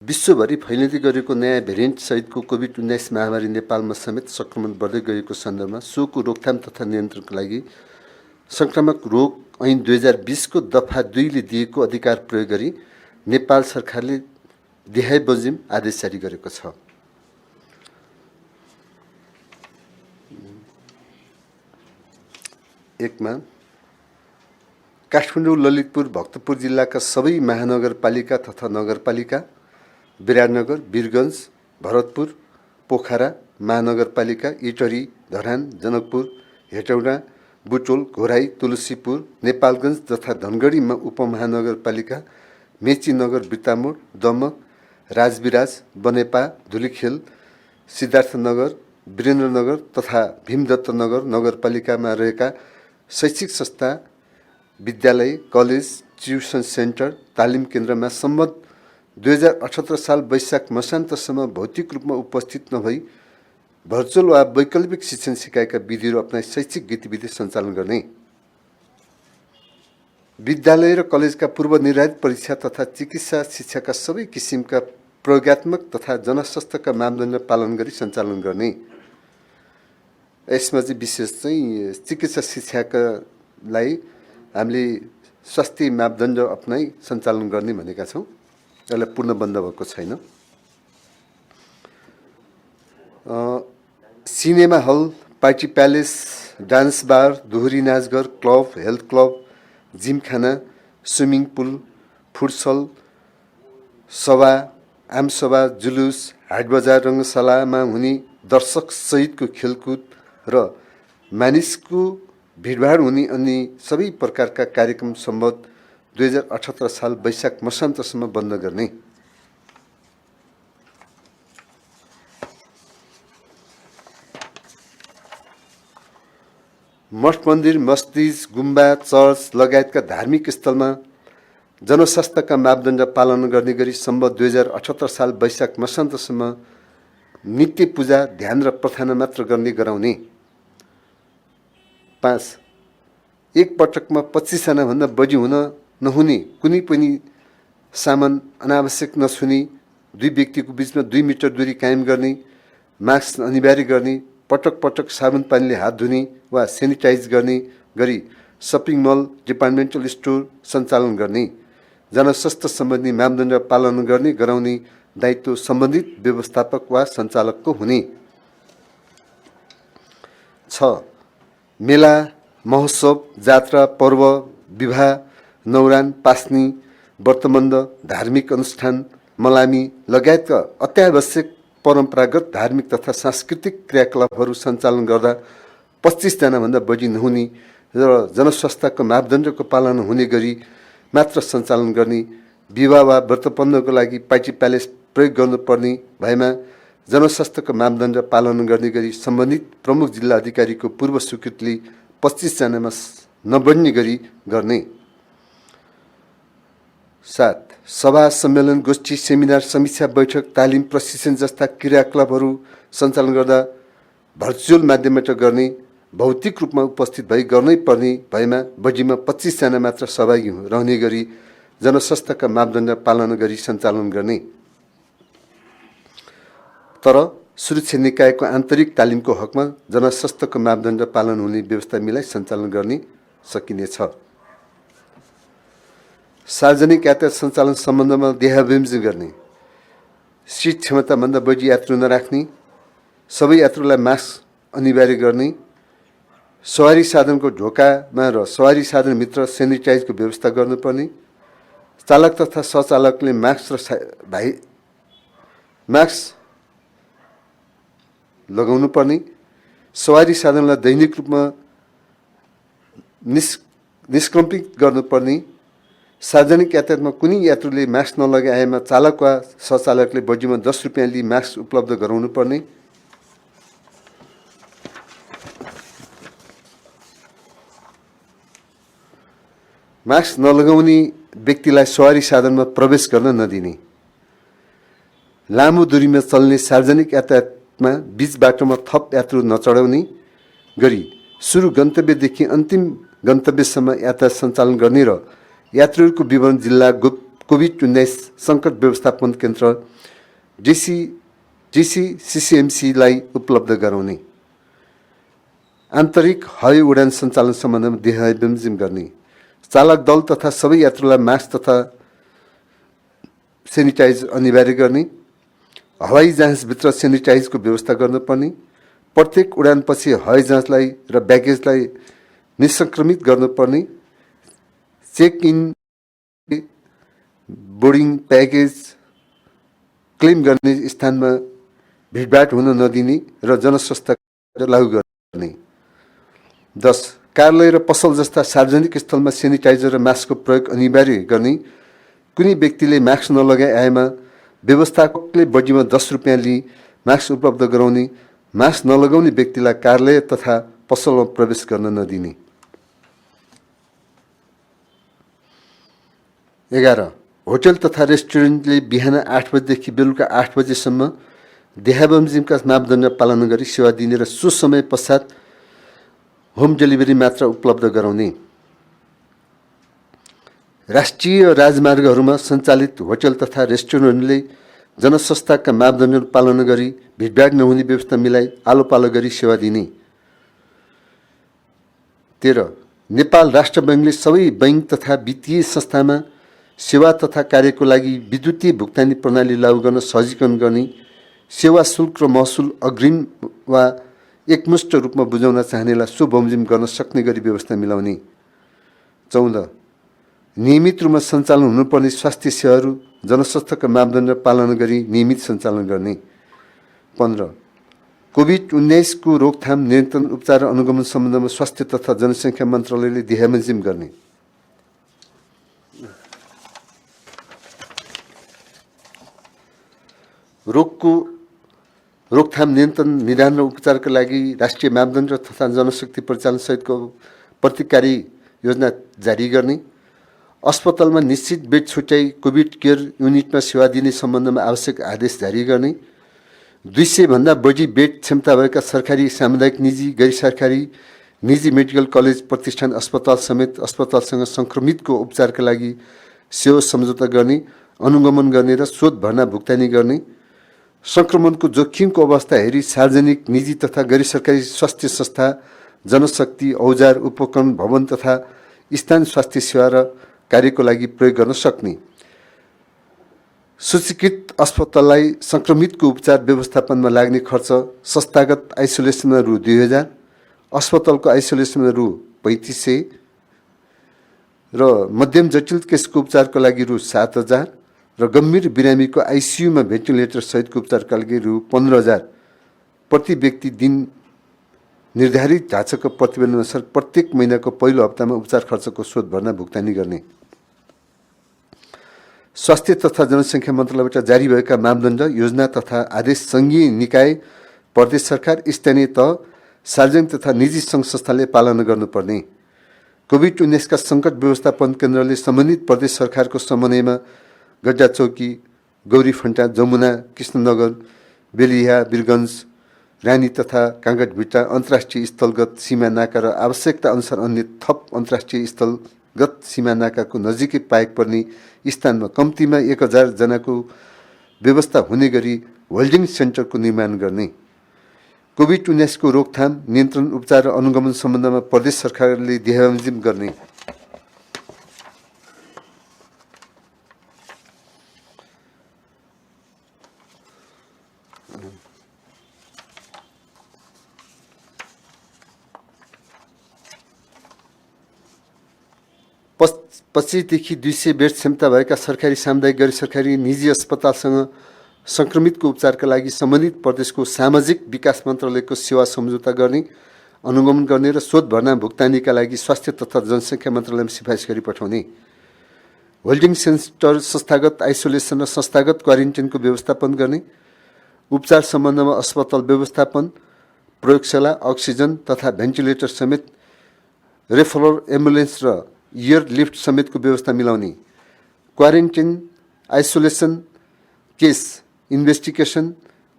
विश्वभरि फैलिँदै गरेको नयाँ भेरिएन्ट सहितको कोभिड-19 महामारी नेपालमा समेत संक्रमण बढ्दै गएको सन्दर्भमा सोको रोकथाम तथा नियन्त्रणका लागि संक्रामक रोग ऐन 2020 को दफा 2 ले दिएको अधिकार प्रयोग गरी नेपाल सरकारले देहाय बजिम आदेश जारी गरेको छ। एकमा काठमाडौँ, ललितपुर, भक्तपुर जिल्लाका सबै महानगरपालिका तथा नगरपालिका, विराटनगर, वीरगञ्ज, भरतपुर, पोखरा महानगरपालिका, इटहरी, धरान, जनकपुर, हेटौडा, बुटोल, घोराई, तुलसीपुर, नेपालगञ्ज तथा धनगढीमा उपमहानगरपालिका, मेची नगर, बिर्तामोड, दमक, राजविराज, बनेपा, धुलीखेल, सिद्धार्थनगर, वीरेन्द्रनगर तथा भीमदत्त नगर नगरपालिकामा रहेका शैक्षिक संस्था, विद्यालय, कलेज, ट्युसन सेन्टर, तालिम केन्द्रमा सम्बद्ध 2078 साल वैशाख मसान्तसम्म भौतिक रूपमा उपस्थित नभई भर्चुअल वा वैकल्पिक शिक्षण सिकाइका विधिहरू अपनाई शैक्षिक गतिविधि सञ्चालन गर्ने, विद्यालय र कलेजका पूर्व निर्धारित परीक्षा तथा चिकित्सा शिक्षाका सबै किसिमका प्रयोगात्मक तथा जनस्वास्थ्यका मापदण्ड पालन गरी सञ्चालन गर्ने। यसमा चाहिँ विशेष चाहिँ चिकित्सा शिक्षाका लागि हामीले स्वास्थ्य मापदण्ड अपनाई सञ्चालन गर्ने भनेका छौँ। यसलाई पूर्ण बन्द भएको छैन। Cinema hall, party palace, dance bar, दोहोरी नाचघर, क्लब, हेल्थ क्लब, जिमखाना, स्विमिङ पुल, फुटसल, सभा, आमसभा, जुलुस, हाट बजार, रङ्गशालामा हुने दर्शक सहितको खेलकुद र मानिसको भिडभाड हुने अन्य सबै प्रकारका कार्यक्रम सम्बद्ध 2078 साल वैशाख मसान्तसम्म बन्द गर्ने। मठ मन्दिर, मस्जिद, गुम्बा, चर्च लगायतका धार्मिक स्थलमा जनस्वास्थ्यका मापदण्ड पालन गर्ने गरी सम्बद्ध 2078 साल वैशाख मसान्तसम्म नित्य पूजा, ध्यान र प्रार्थना मात्र गर्ने गराउने। 5. एक पटकमा 25 जनाभन्दा बढी हुन नहुने कुनै पनि सामान अनावश्यक नछुने, 2 व्यक्तिको बीचमा 2 मिटर दूरी कायम गर्ने, मास्क अनिवार्य गर्ने, पटक पटक साबुन पानीले हात धुने वा सेनिटाइज गर्ने गरी सपिङ मल, डिपार्टमेन्टल स्टोर सञ्चालन गर्ने, जनस्वास्थ्य सम्बन्धी मापदण्ड पालन गर्ने गराउने दायित्व सम्बन्धित व्यवस्थापक वा सञ्चालकको हुने। 6. मेला, महोत्सव, जात्रा, पर्व, विवाह, नौरान, पास्नी, व्रतबन्ध, धार्मिक अनुष्ठान, मलामी लगायतका अत्यावश्यक परम्परागत धार्मिक तथा सांस्कृतिक क्रियाकलापहरू सञ्चालन गर्दा 25 जनाभन्दा बढी नहुने र जनस्वास्थ्यको मापदण्डको पालना हुने गरी मात्र सञ्चालन गर्ने, विवाह वा व्रतबन्धको लागि पार्टी प्यालेस प्रयोग गर्नुपर्ने भएमा जनस्वास्थ्यको मापदण्ड पालन गर्ने गरी सम्बन्धित प्रमुख जिल्ला अधिकारीको पूर्व स्वीकृतिले 25 जनामा नबढ्ने गरी गर्ने। 7. सभा, सम्मेलन, गोष्ठी, सेमिनार, समीक्षा बैठक, तालिम, प्रशिक्षण जस्ता क्रियाकलापहरू सञ्चालन गर्दा भर्चुअल माध्यमबाट गर्ने, भौतिक रूपमा उपस्थित भई गर्नै पर्ने भएमा बढीमा 25 जना मात्र सहभागी रहने गरी जनस्वास्थ्यका मापदण्ड पालना गरी सञ्चालन गर्ने। तर सुरक्षा निकायको आन्तरिक तालिमको हकमा जनस्वास्थ्यको मापदण्ड पालन हुने व्यवस्था मिलाई सञ्चालन गर्ने सकिनेछ। सार्वजनिक यातायात सञ्चालन सम्बन्धमा देहाविमर्श गर्ने, सिट क्षमताभन्दा बढी यात्रु नराख्ने, सबै यात्रुलाई मास्क अनिवार्य गर्ने, सवारी साधनको ढोकामा र सवारी साधनभित्र सेनिटाइजको व्यवस्था गर्नुपर्ने, चालक तथा सहचालकले मास्क लगाउनु पर्ने, सवारी साधनलाई दैनिक रूपमा निष्कम्पित गर्नुपर्ने, सार्वजनिक यातायातमा कुनै यात्रुले मास्क नलगाएमा चालक वा सहचालकले बढीमा 10 रुपियाँ लिई मास्क उपलब्ध गराउनु पर्ने, मास्क नलगाउने व्यक्तिलाई सवारी साधनमा प्रवेश गर्न नदिने, लामो दूरीमा चल्ने सार्वजनिक यातायातमा बीच बाटोमा थप यात्रु नचढाउने गरी सुरु गन्तव्यदेखि अन्तिम गन्तव्यसम्म यातायात सञ्चालन गर्ने र यात्रुहरूको विवरण जिल्ला कोभिड-19 सङ्कट व्यवस्थापन केन्द्र जीसीसीएमसीलाई उपलब्ध गराउने, आन्तरिक हवाई उडान सञ्चालन सम्बन्धमा दिशानिर्देश गर्ने, चालक दल तथा सबै यात्रुलाई मास्क तथा सेनिटाइज अनिवार्य गर्ने, हवाई जहाजभित्र सेनिटाइजको व्यवस्था गर्नुपर्ने, प्रत्येक उडानपछि हवाई जहाजलाई र ब्यागेजलाई निसङ्क्रमित गर्नुपर्ने, check in boarding package claim गर्ने स्थानमा भिडभाड हुन नदिने र जनस्वास्थ्य लागू गर्ने। 10. कार्यालय र पसल जस्ता सार्वजनिक स्थलमा सेनिटाइजर र मास्कको प्रयोग अनिवार्य गर्ने, कुनै व्यक्तिले मास्क नलगाए आएमा व्यवस्थापकले बढीमा 10 रुपियाँ लिई मास्क उपलब्ध गराउने, मास्क नलगाउने व्यक्तिलाई कार्यालय तथा पसलमा प्रवेश गर्न नदिने। 11. होटल तथा रेस्टुरेन्टले बिहान 8 बजेदेखि बेलुका 8 बजेसम्म देहाबमजिमका मापदण्ड पालन गरी सेवा दिने र सो समय पश्चात होम डेलिभरी मात्र उपलब्ध गराउने। राष्ट्रिय राजमार्गहरूमा सञ्चालित होटल तथा रेस्टुरेन्टले जनस्वास्थ्यका मापदण्ड पालन गरी भिडभाड नहुने व्यवस्था मिलाई आलो पालो गरी सेवा दिने। 13. नेपाल राष्ट्र बैङ्कले सबै बैङ्क तथा वित्तीय संस्थामा सेवा तथा कार्यको लागि विद्युतीय भुक्तानी प्रणाली लागू गर्न सहजीकरण गर्ने, सेवा शुल्क र महसुल अग्रिम वा एकमुष्ट रूपमा बुझाउन चाहनेलाई सो बमोजिम गर्न सक्ने गरी व्यवस्था मिलाउने। 14. नियमित रूपमा सञ्चालन हुनुपर्ने स्वास्थ्य सेवाहरू जनस्वास्थ्यका मापदण्ड पालन गरी नियमित सञ्चालन गर्ने। 15. कोभिड-19 को रोकथाम, नियन्त्रण, उपचार र अनुगमन सम्बन्धमा स्वास्थ्य तथा जनसङ्ख्या मन्त्रालयले दिशानिर्देश गर्ने। रोगको रोकथाम, नियन्त्रण, निदान र उपचारका लागि राष्ट्रिय मापदण्ड तथा जनशक्ति परिचालन सहितको प्रतिकारी योजना जारी गर्ने, अस्पतालमा निश्चित बेड छुट्याई कोभिड केयर युनिटमा सेवा दिने सम्बन्धमा आवश्यक आदेश जारी गर्ने, 200 भन्दा बढी बेड क्षमता भएका सरकारी, सामुदायिक, निजी, गैर सरकारी, निजी मेडिकल कलेज, प्रतिष्ठान, अस्पताल समेत अस्पतालसँग सङ्क्रमितको उपचारका लागि सेवा सम्झौता गर्ने, अनुगमन गर्ने र शोध भर्ना भुक्तानी गर्ने, सङ्क्रमणको जोखिमको अवस्था हेरी सार्वजनिक, निजी तथा गैर सरकारी स्वास्थ्य संस्था, जनशक्ति, औजार, उपकरण, भवन तथा स्थानीय स्वास्थ्य सेवा र कार्यको लागि प्रयोग गर्न सक्ने, सूचीकृत अस्पताललाई सङ्क्रमितको उपचार व्यवस्थापनमा लाग्ने खर्च संस्थागत आइसोलेसनमा रु 2000, अस्पतालको आइसोलेसनमा रु 3500 र मध्यम जटिल केसको उपचारको लागि रु 7000 र गम्भीर बिरामीको आइसियुमा भेन्टिलेटर सहितको उपचारका लागि रु 15000 प्रति व्यक्ति दिन निर्धारित ढाँचाको प्रतिबन्धअनुसार प्रत्येक महिनाको पहिलो हप्तामा उपचार खर्चको शोध भर्ना भुक्तानी गर्ने। स्वास्थ्य तथा जनसङ्ख्या मन्त्रालयबाट जारी भएका मापदण्ड, योजना तथा आदेश सङ्घीय निकाय, प्रदेश सरकार, स्थानीय तह, सार्वजनिक तथा निजी सङ्घ संस्थाले पालना गर्नुपर्ने। कोभिड-19 का सङ्कट व्यवस्थापन केन्द्रले सम्बन्धित प्रदेश सरकारको समन्वयमा गड्डाचौकी, गौरीफन्टा, जमुना, कृष्णनगर, बेलिया, वीरगञ्ज, रानी तथा काँगडभिट्टा अन्तर्राष्ट्रिय स्थलगत सीमा नाका र आवश्यकता अनुसार अन्य थप अन्तर्राष्ट्रिय स्थलगत सीमा नाकाको नजिकै पाएक पर्ने स्थानमा कम्तीमा 1000 जनाको व्यवस्था हुने गरी होल्डिङ सेन्टरको निर्माण गर्ने। कोभिड-19 को रोकथाम, नियन्त्रण, उपचार र अनुगमन सम्बन्धमा प्रदेश सरकारले दिशानिर्देश गर्ने। पच्चीसदेखि 200 बेड क्षमता भएका सरकारी, सामुदायिक, गैर सरकारी, निजी अस्पतालसँग सङ्क्रमितको उपचारका लागि सम्बन्धित प्रदेशको सामाजिक विकास मन्त्रालयको सेवा सम्झौता गर्ने, अनुगमन गर्ने र शोध भर्ना भुक्तानीका लागि स्वास्थ्य तथा जनसङ्ख्या मन्त्रालयमा सिफारिस गरी पठाउने। होल्डिङ सेन्टर संस्थागत आइसोलेसन र संस्थागत क्वारेन्टाइनको व्यवस्थापन गर्ने, उपचार सम्बन्धमा अस्पताल व्यवस्थापन, प्रयोगशाला, अक्सिजन तथा भेन्टिलेटर समेत, रेफरल एम्बुलेन्स र एयर लिफ्ट समेतको व्यवस्था मिलाउने, quarantine, isolation, case investigation,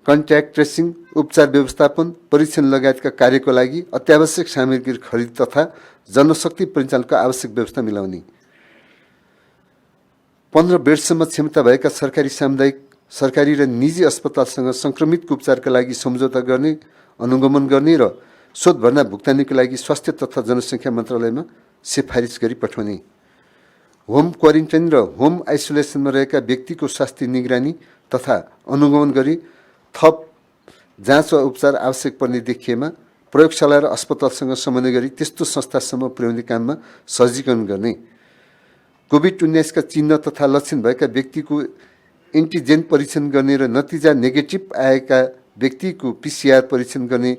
contact tracing, उपचार व्यवस्थापन, परीक्षण लगायतका कार्यको लागि अत्यावश्यक सामग्री खरिद तथा जनशक्ति परिचालनको आवश्यक व्यवस्था मिलाउने। 15 बेडसम्म क्षमता भएका सरकारी सामुदायिक सरकारी र निजी अस्पतालसँग संक्रमितको उपचारका लागि सम्झौता गर्ने अनुगमन गर्ने र शोध भर्ना भुक्तानीको लागि स्वास्थ्य तथा जनसङ्ख्या मन्त्रालयमा सिफारिस गरी पठाउने, होम क्वारेन्टाइन र होम आइसोलेसनमा रहेका व्यक्तिको स्वास्थ्य निगरानी तथा अनुगमन गरी थप जाँच वा उपचार आवश्यक पर्ने देखिएमा प्रयोगशाला र अस्पतालसँग समन्वय गरी त्यस्तो संस्थासम्म पुर्याउने काममा सहजीकरण गर्ने, कोभिड-19 का चिन्ह तथा लक्षण भएका व्यक्तिको एन्टिजेन परीक्षण गर्ने र नतिजा नेगेटिभ आएका व्यक्तिको पिसिआर परीक्षण गर्ने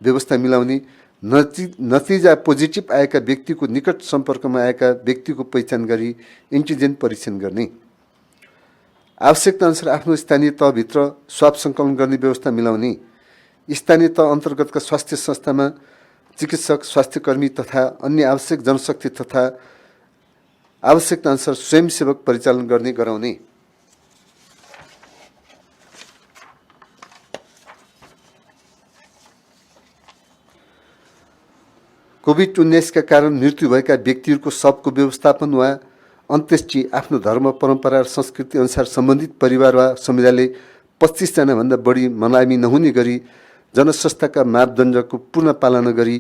व्यवस्था मिलाउने, नतिजा पोजिटिभ आएका व्यक्तिको निकट सम्पर्कमा आएका व्यक्तिको पहिचान गरी एन्टिजेन परीक्षण गर्ने, आवश्यकता अनुसार आफ्नो स्थानीय तहभित्र स्वाब सङ्कलन गर्ने व्यवस्था मिलाउने, स्थानीय तह अन्तर्गतका स्वास्थ्य संस्थामा चिकित्सक, स्वास्थ्यकर्मी तथा अन्य आवश्यक जनशक्ति तथा आवश्यकता अनुसार स्वयंसेवक परिचालन गर्ने गराउने, कोभिड-19 का कारण मृत्यु भएका व्यक्तिहरूको शवको व्यवस्थापन वा अन्त्येष्टि आफ्नो धर्म, परम्परा र संस्कृति अनुसार सम्बन्धित परिवार वा समुदायले 25 जनाभन्दा बढी मलामी नहुने गरी जनस्वास्थ्यका मापदण्डको पूर्ण पालना गरी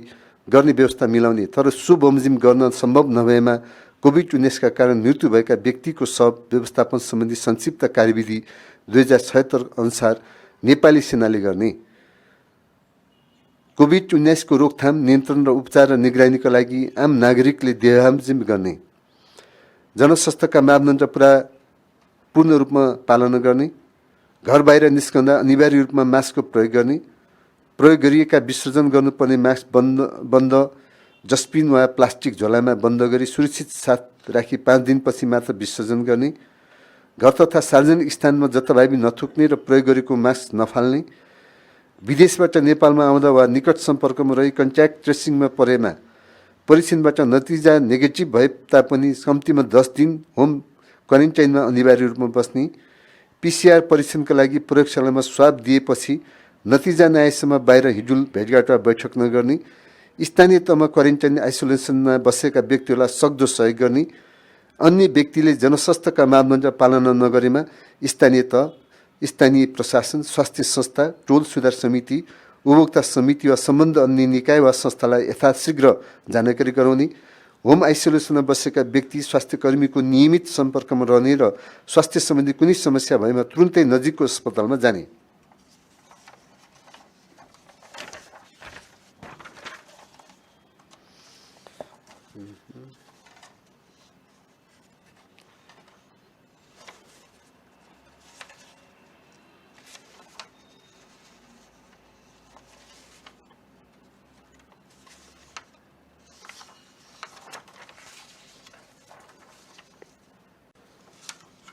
गर्ने व्यवस्था मिलाउने, तर सो बमोजिम गर्न सम्भव नभएमा कोभिड-19 का कारण मृत्यु भएका व्यक्तिको शव व्यवस्थापन सम्बन्धी संक्षिप्त कार्यविधि 2076 अनुसार नेपाली सेनाले गर्ने, कोभिड-19 को रोकथाम, नियन्त्रण र उपचार र निगरानीका लागि आम नागरिकले देहामजिम गर्ने, जनस्वास्थ्यका मापदण्ड पूर्ण रूपमा पालना गर्ने, घर बाहिर निस्कँदा अनिवार्य रूपमा मास्कको प्रयोग गर्ने, प्रयोग गरिएका विसर्जन गर्नुपर्ने मास्क बन्द डस्टबिन वा प्लास्टिक झोलामा बन्द गरी सुरक्षित साथ राखी 5 दिनपछि मात्र विसर्जन गर्ने, घर तथा सार्वजनिक स्थानमा जताभावी नथुक्ने र प्रयोग गरेको मास्क नफाल्ने, विदेशबाट नेपालमा आउँदा वा निकट सम्पर्कमा रही कन्ट्याक्ट ट्रेसिङमा परेमा परीक्षणबाट नतिजा नेगेटिभ भए तापनि कम्तीमा 10 दिन होम क्वारेन्टाइनमा अनिवार्य रूपमा बस्ने, पिसिआर परीक्षणका लागि प्रयोगशालामा स्वाब दिएपछि नतिजा नआएसम्म बाहिर हिडुल भेटघाट वा बैठक नगर्ने, स्थानीय तहमा क्वारेन्टाइन आइसोलेसनमा बसेका व्यक्तिहरूलाई सक्दो सहयोग गर्ने, अन्य व्यक्तिले जनस्वास्थ्यका मापदण्ड पालना नगरेमा स्थानीय तह, स्थानीय प्रशासन, स्वास्थ्य संस्था, टोल सुधार समिति, उपभोक्ता समिति वा सम्बन्ध अन्य निकाय वा संस्थालाई यथाशीघ्र जानकारी गराउने, होम आइसोलेसनमा बसेका व्यक्ति स्वास्थ्यकर्मीको नियमित सम्पर्कमा रहने र स्वास्थ्य सम्बन्धी कुनै समस्या भएमा तुरुन्तै नजिकको अस्पतालमा जाने,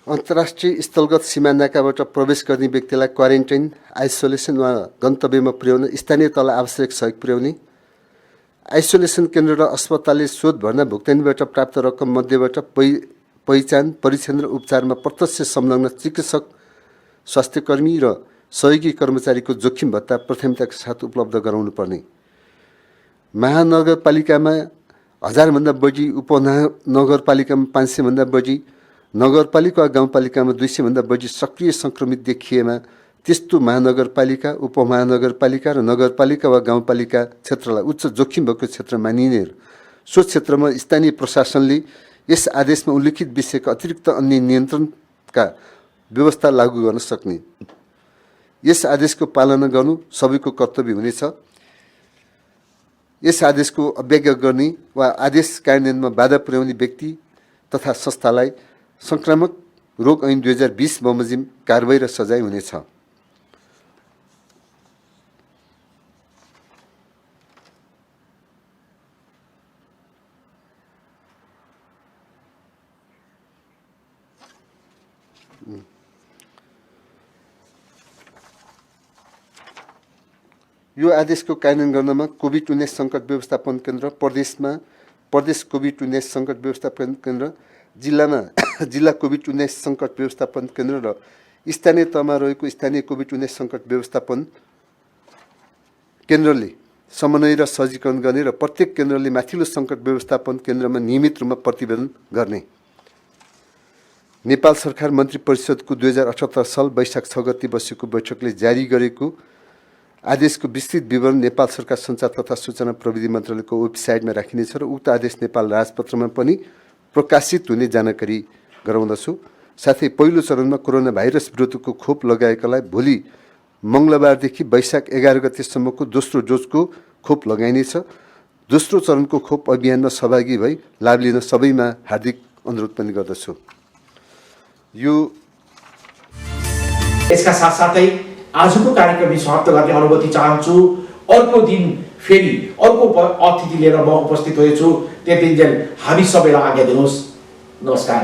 अन्तर्राष्ट्रिय स्थलगत सीमा नाकाबाट प्रवेश गर्ने व्यक्तिलाई क्वारेन्टाइन, आइसोलेसन वा गन्तव्यमा पुर्याउन स्थानीय तहलाई आवश्यक सहयोग पुर्याउने, आइसोलेसन केन्द्र र अस्पतालले शोध भर्ना भुक्तानीबाट प्राप्त रकम मध्येबाट पहिचान, परीक्षण र उपचारमा प्रत्यक्ष संलग्न चिकित्सक, स्वास्थ्यकर्मी र सहयोगी कर्मचारीको जोखिम भत्ता प्राथमिकताका साथ उपलब्ध गराउनु पर्ने, महानगरपालिकामा 1000 भन्दा बढी, उपनगरपालिकामा 500 भन्दा बढी, नगरपालिका वा गाउँपालिकामा 200 भन्दा बढी सक्रिय संक्रमित देखिएमा त्यस्तो महानगरपालिका, उपमहानगरपालिका र नगरपालिका वा गाउँपालिका क्षेत्रलाई उच्च जोखिम भएको क्षेत्र मानिने र सो क्षेत्रमा स्थानीय प्रशासनले यस आदेशमा उल्लेखित विषयका अतिरिक्त अन्य नियन्त्रणका व्यवस्था लागू गर्न सक्ने, यस आदेशको पालना गर्नु सबैको कर्तव्य हुनेछ। यस आदेशको अवज्ञा गर्ने वा आदेश कार्यान्वयनमा बाधा पुर्याउने व्यक्ति तथा संस्थालाई संक्रामक रोग ऐन 2020 बमोजिम कारबाही र सजाय हुनेछ। यो आदेशको कार्यान्वयन गर्नमा कोभिड-19 सङ्कट व्यवस्थापन केन्द्र, प्रदेश कोभिड-19 सङ्कट व्यवस्थापन केन्द्र, जिल्लामा जिल्ला कोभिड-19 सङ्कट व्यवस्थापन केन्द्र र स्थानीय तहमा रहेको स्थानीय कोभिड-19 सङ्कट व्यवस्थापन केन्द्रले समन्वय र सहजीकरण गर्ने र प्रत्येक केन्द्रले माथिल्लो सङ्कट व्यवस्थापन केन्द्रमा नियमित रूपमा प्रतिवेदन गर्ने, नेपाल सरकार मन्त्री परिषदको 2078 साल वैशाख 6 गते बसेको बैठकले जारी गरेको आदेशको विस्तृत विवरण नेपाल सरकार सञ्चार तथा सूचना प्रविधि मन्त्रालयको वेबसाइटमा राखिनेछ र उक्त आदेश नेपाल राजपत्रमा पनि प्रकाशित हुने जानकारी गराउँदछु। साथै पहिलो चरणमा कोरोना भाइरस विरुद्धको खोप लगाएकालाई भोलि मङ्गलबारदेखि वैशाख 11 गतेसम्मको दोस्रो डोजको खोप लगाइनेछ। दोस्रो चरणको खोप अभियानमा सहभागी भई लाभ लिन सबैमा हार्दिक अनुरोध पनि गर्दछु। यसका साथसाथै आजको कार्यक्रम समाप्त गर्ने अनुमति चाहन्छु। अर्को दिन फेरि अर्को अतिथि लिएर म उपस्थित हुनेछु। त्यतिन्जेल हामी सबैलाई आज्ञा दिनुहोस्। नमस्कार।